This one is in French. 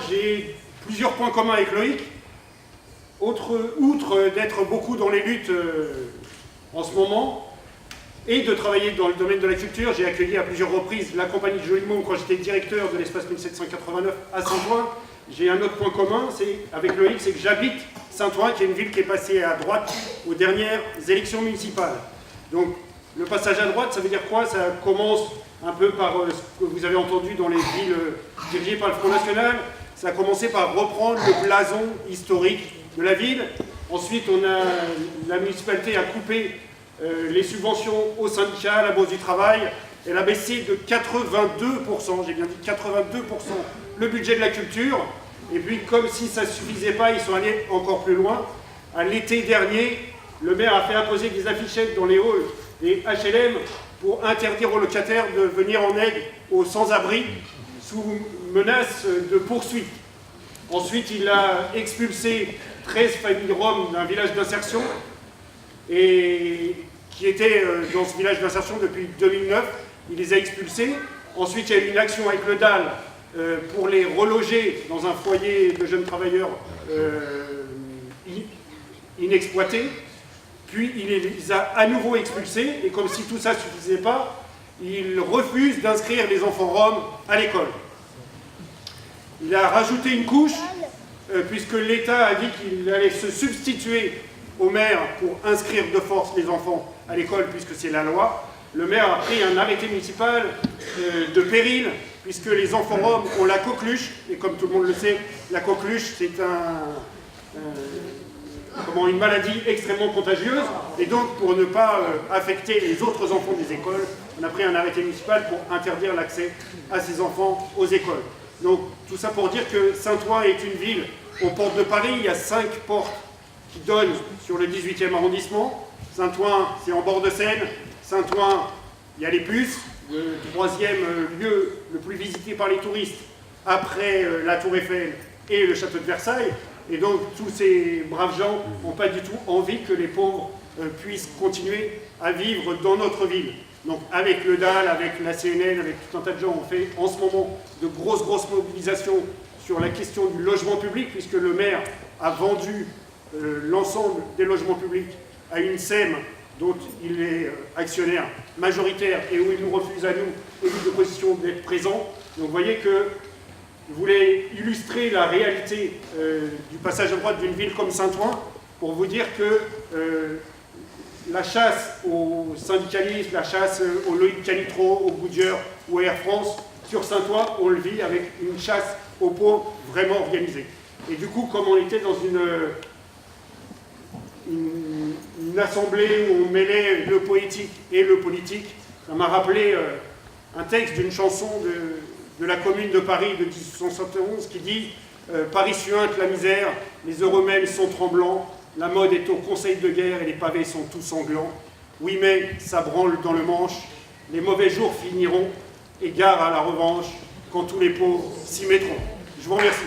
j'ai plusieurs points communs avec Loïc. Outre d'être beaucoup dans les luttes en ce moment, et de travailler dans le domaine de la culture, j'ai accueilli à plusieurs reprises la compagnie de Jolimont quand j'étais directeur de l'espace 1789 à Saint-Ouen. J'ai un autre point commun avec Loïc, c'est que j'habite Saint-Ouen, qui est une ville qui est passée à droite aux dernières élections municipales. Donc le passage à droite, ça veut dire quoi? Ça commence un peu par ce que vous avez entendu dans les villes dirigées par le Front National. Ça a commencé par reprendre le blason historique de la ville. Ensuite, la municipalité a coupé les subventions aux syndicats, à la Bourse du Travail. Elle a baissé de 82%, j'ai bien dit 82%, le budget de la culture. Et puis, comme si ça ne suffisait pas, ils sont allés encore plus loin. À l'été dernier, le maire a fait imposer des affichettes dans les halls des HLM pour interdire aux locataires de venir en aide aux sans-abri sous menace de poursuite. Ensuite, il a expulsé 13 familles roms d'un village d'insertion et qui étaient dans ce village d'insertion depuis 2009. Il les a expulsés. Ensuite, il y a eu une action avec le DAL pour les reloger dans un foyer de jeunes travailleurs inexploités. Puis il les a à nouveau expulsés, et comme si tout ça ne suffisait pas, il refuse d'inscrire les enfants roms à l'école. Il a rajouté une couche, puisque l'État a dit qu'il allait se substituer au maire pour inscrire de force les enfants à l'école, puisque c'est la loi. Le maire a pris un arrêté municipal de péril, puisque les enfants roms ont la coqueluche, et comme tout le monde le sait, la coqueluche c'est une maladie extrêmement contagieuse, et donc pour ne pas affecter les autres enfants des écoles, on a pris un arrêté municipal pour interdire l'accès à ces enfants aux écoles. Donc tout ça pour dire que Saint-Ouen est une ville aux portes de Paris. Il y a 5 portes qui donnent sur le 18e arrondissement. Saint-Ouen, c'est en bord de Seine. Saint-Ouen, il y a les Puces, le 3e lieu le plus visité par les touristes après la Tour Eiffel et le château de Versailles. Et donc tous ces braves gens n'ont pas du tout envie que les pauvres puissent continuer à vivre dans notre ville. Donc avec le DAL, avec la CNN, avec tout un tas de gens, on fait en ce moment de grosses mobilisations sur la question du logement public, puisque le maire a vendu l'ensemble des logements publics à une SEM dont il est actionnaire majoritaire et où il nous refuse à nous, élus d'opposition, d'être présents. Donc vous voyez que je voulais illustrer la réalité du passage à droite d'une ville comme Saint-Ouen pour vous dire que la chasse aux syndicalistes, la chasse au Loïc Calitro, au Goodyear ou à Air France, sur Saint-Ouen, on le vit avec une chasse aux pauvres vraiment organisée. Et du coup, comme on était dans une assemblée où on mêlait le poétique et le politique, ça m'a rappelé un texte d'une chanson de la Commune de Paris de 1871 qui dit « Paris suinte la misère, les heureux mêmes sont tremblants, la mode est au conseil de guerre et les pavés sont tous sanglants. Oui mais ça branle dans le manche, les mauvais jours finiront, et gare à la revanche quand tous les pauvres s'y mettront. » Je vous remercie.